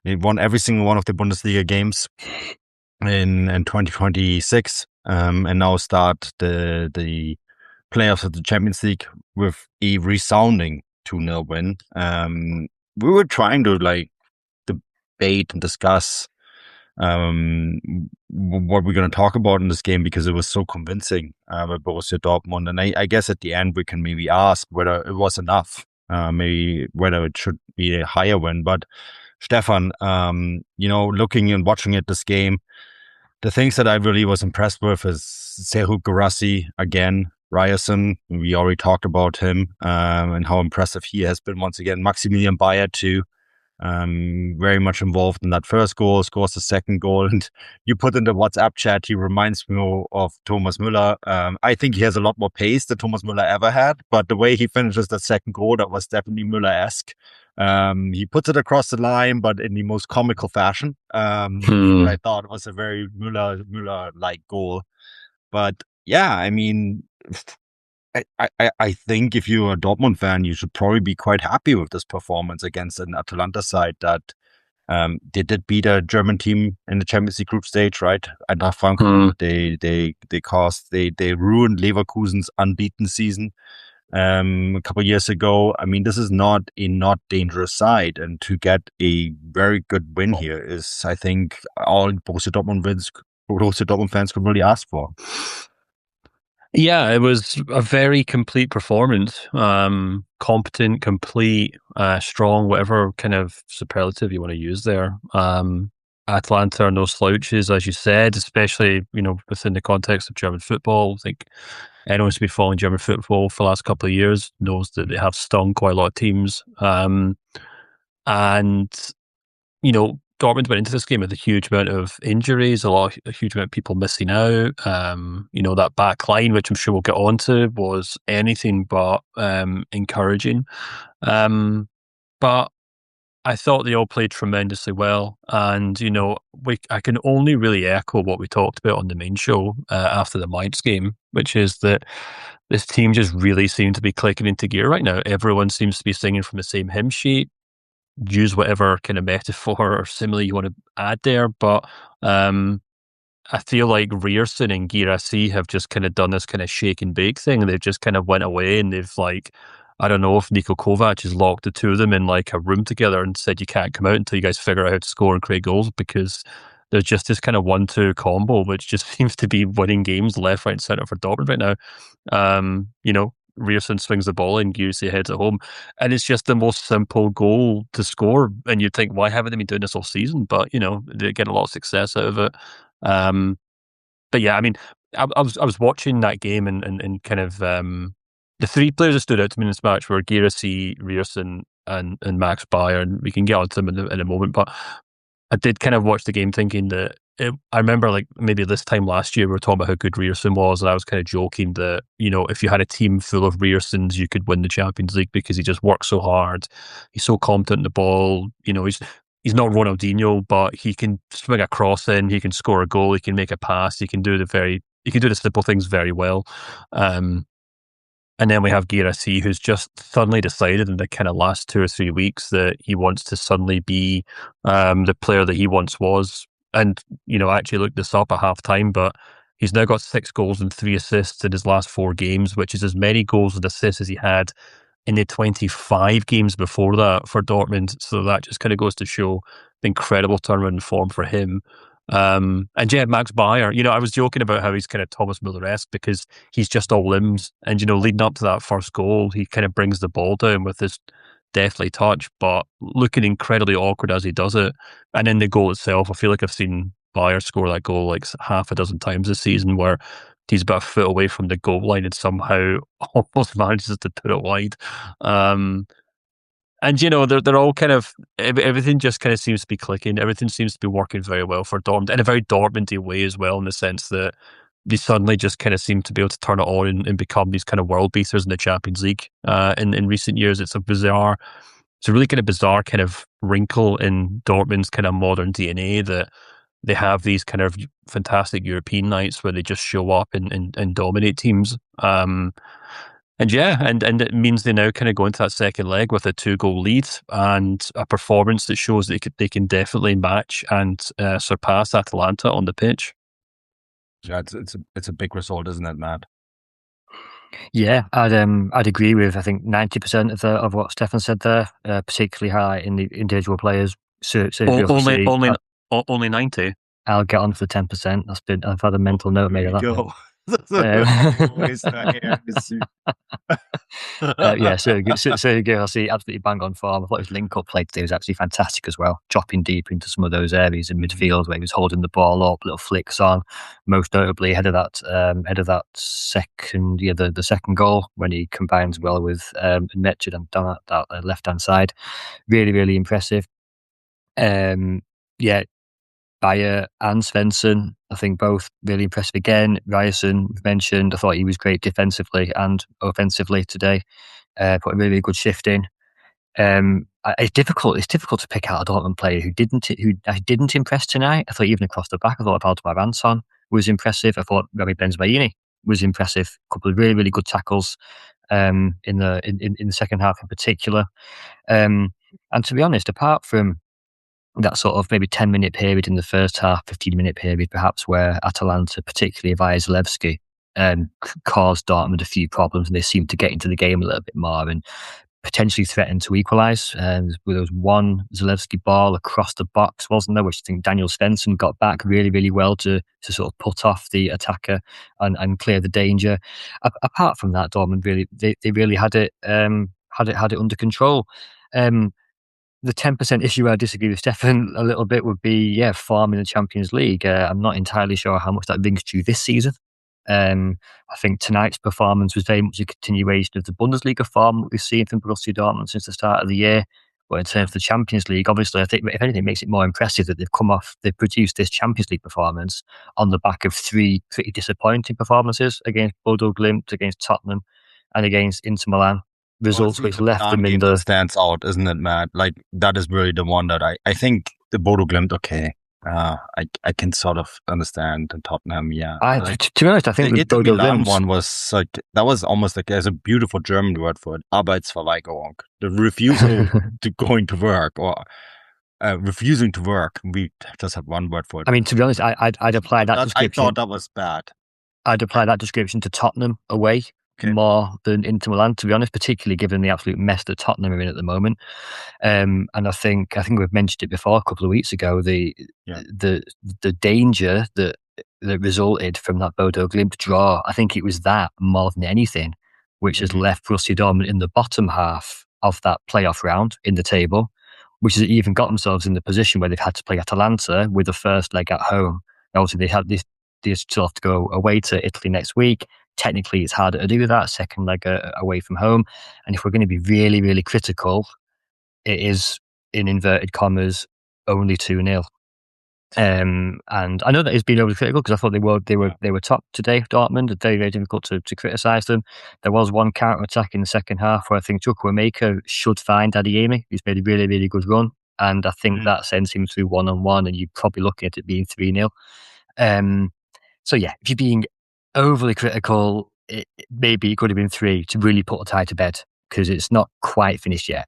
They won every single one of the Bundesliga games in 2026, and now start the playoffs of the Champions League with a resounding 2-0 win. We were trying to like debate and discuss what we're going to talk about in this game because it was so convincing with Borussia Dortmund. And I guess at the end we can maybe ask whether it was enough, maybe whether it should be a higher win. But Stefan, looking and watching at this game, the things that I really was impressed with is Serhou Guirassy again. Ryerson, we already talked about him and how impressive he has been once again. Maximilian Bayer too, very much involved in that first goal, scores the second goal. And you put in the WhatsApp chat, he reminds me of Thomas Müller. I think he has a lot more pace than Thomas Müller ever had, but the way he finishes that second goal, that was definitely Müller-esque. He puts it across the line, but in the most comical fashion. I thought it was a very Müller-like goal. But yeah, I mean, I think if you're a Dortmund fan, you should probably be quite happy with this performance against an Atalanta side that they did beat a German team in the Champions League group stage, right? Eintracht Frankfurt. They ruined Leverkusen's unbeaten season a couple of years ago. I mean, this is not a not dangerous side, and to get a very good win here is, I think, all Borussia Dortmund fans could really ask for. Yeah, it was a very complete performance. Competent, complete, strong, whatever kind of superlative you want to use there. Atalanta are no slouches, as you said, especially, within the context of German football. I think anyone who's been following German football for the last couple of years knows that they have stung quite a lot of teams. Dortmund went into this game with a huge amount of injuries, a huge amount of people missing out. That back line, which I'm sure we'll get onto, was anything but encouraging. But I thought they all played tremendously well. And, I can only really echo what we talked about on the main show after the Mainz game, which is that this team just really seemed to be clicking into gear right now. Everyone seems to be singing from the same hymn sheet. Use whatever kind of metaphor or simile you want to add there, but I feel like Ryerson and Guirassy have just kind of done this kind of shake and bake thing, and they've just kind of went away, and they've I don't know if Niko Kovac has locked the two of them in like a room together and said, you can't come out until you guys figure out how to score and create goals, because there's just this kind of 1-2 combo which just seems to be winning games left, right, and centre for Dortmund right now. Ryerson swings the ball and Guirassy heads it home, and it's just the most simple goal to score, and you'd think, why haven't they been doing this all season? But they get a lot of success out of it. But yeah, I mean, I was watching that game and kind of the three players that stood out to me in this match were Guirassy, Ryerson, and Max Bayer, and we can get on to them in a moment. But I did kind of watch the game thinking that I remember like maybe this time last year we were talking about how good Ryerson was, and I was kind of joking that if you had a team full of Ryersons you could win the Champions League because he just works so hard, he's so competent in the ball. He's not Ronaldinho, but he can swing a cross in, he can score a goal, he can make a pass, he can do the simple things very well. And then we have Guirassy, who's just suddenly decided in the kind of last 2 or 3 weeks that he wants to suddenly be the player that he once was. And, I actually looked this up at half-time, but he's now got 6 goals and 3 assists in his last 4 games, which is as many goals and assists as he had in the 25 games before that for Dortmund. So that just kind of goes to show the incredible turnaround in form for him. And yeah, Max Bayer, I was joking about how he's kind of Thomas Müller-esque because he's just all limbs. And, leading up to that first goal, he kind of brings the ball down with his deftly touch, but looking incredibly awkward as he does it. And in the goal itself, I feel like I've seen Bayer score that goal like half a dozen times this season, where he's about a foot away from the goal line and somehow almost manages to put it wide. And they're all kind of, everything just kind of seems to be clicking. Everything seems to be working very well for Dortmund in a very Dortmundy way as well, in the sense that they suddenly just kind of seem to be able to turn it on and become these kind of world beaters in the Champions League. In recent years, it's a really kind of bizarre kind of wrinkle in Dortmund's kind of modern DNA that they have these kind of fantastic European nights where they just show up and dominate teams. And it means they now kind of go into that second leg with a 2-goal lead and a performance that shows they can definitely match and surpass Atalanta on the pitch. Yeah, it's a big result, isn't it, Matt? Yeah, I'd agree with I think 90% of what Stefan said there, particularly highlighting the individual players. Only 90. I'll get on for the 10%. I've had a mental note made of that. Go. Yeah, so I see absolutely bang on form. I thought his link-up play today was actually fantastic as well, dropping deep into some of those areas in midfield where he was holding the ball up, little flicks on. Most notably, ahead of that second, the second goal when he combines well with Mechid and down that left-hand side. Really, really impressive. Yeah, Bayer and Svensson, I think both really impressive again. Ryerson, we've mentioned, I thought he was great defensively and offensively today. Put a really good shift in. It's difficult to pick out a Dortmund player who didn't impress tonight. I thought even across the back, I thought Valdemar Anton was impressive. I thought Rami Benzebaini was impressive. A couple of really, really good tackles in the second half in particular. And to be honest, apart from that sort of maybe 10-minute period in the first half, 15-minute period perhaps, where Atalanta, particularly via Zalewski, caused Dortmund a few problems, and they seemed to get into the game a little bit more and potentially threatened to equalise. There was one Zalewski ball across the box, wasn't there, which I think Daniel Svensson got back really, really well to sort of put off the attacker and clear the danger. Apart from that, Dortmund really they really had it under control. The 10% issue I disagree with Stefan a little bit would be, form in the Champions League. I'm not entirely sure how much that rings true this season. I think tonight's performance was very much a continuation of the Bundesliga form that we've seen from Borussia Dortmund since the start of the year. But in terms of the Champions League, obviously, I think if anything, it makes it more impressive that they've produced this Champions League performance on the back of 3 pretty disappointing performances against Bodo Glimt, against Tottenham, and against Inter Milan. Results which left them in the stands out, isn't it, Matt? Like that is really the one that I think the Bodo Glimt, okay. I can sort of understand the Tottenham, yeah. To be honest, I think the Bodo Glimt one was like that was almost like there's a beautiful German word for it, Arbeitsverweigerung, the refusal to going to work or refusing to work. We just have one word for it. I mean, to be honest, I'd apply that description. I thought that was bad. I'd apply that description to Tottenham away. Okay. More than Inter Milan, to be honest, particularly given the absolute mess that Tottenham are in at the moment. And I think we've mentioned it before a couple of weeks ago. The danger that resulted from that Bodo Glimt draw, I think it was that more than anything, which has left Borussia Dortmund in the bottom half of that playoff round in the table, which has even got themselves in the position where they've had to play Atalanta with the first leg at home. Obviously, they still have to go away to Italy next week. Technically, it's harder to do that second leg away from home. And if we're going to be really, really critical, it is, in inverted commas, only 2-0. And I know that it's been overly critical because I thought they were top today, Dortmund. Very, very difficult to criticise them. There was one counter attack in the second half where I think Chukwuemeka should find Adeyemi, who's made a really, really good run, and I think that sends him through 1-on-1, and you're probably looking at it being 3-0. So yeah, if you're being overly critical, maybe it could have been 3 to really put a tie to bed because it's not quite finished yet.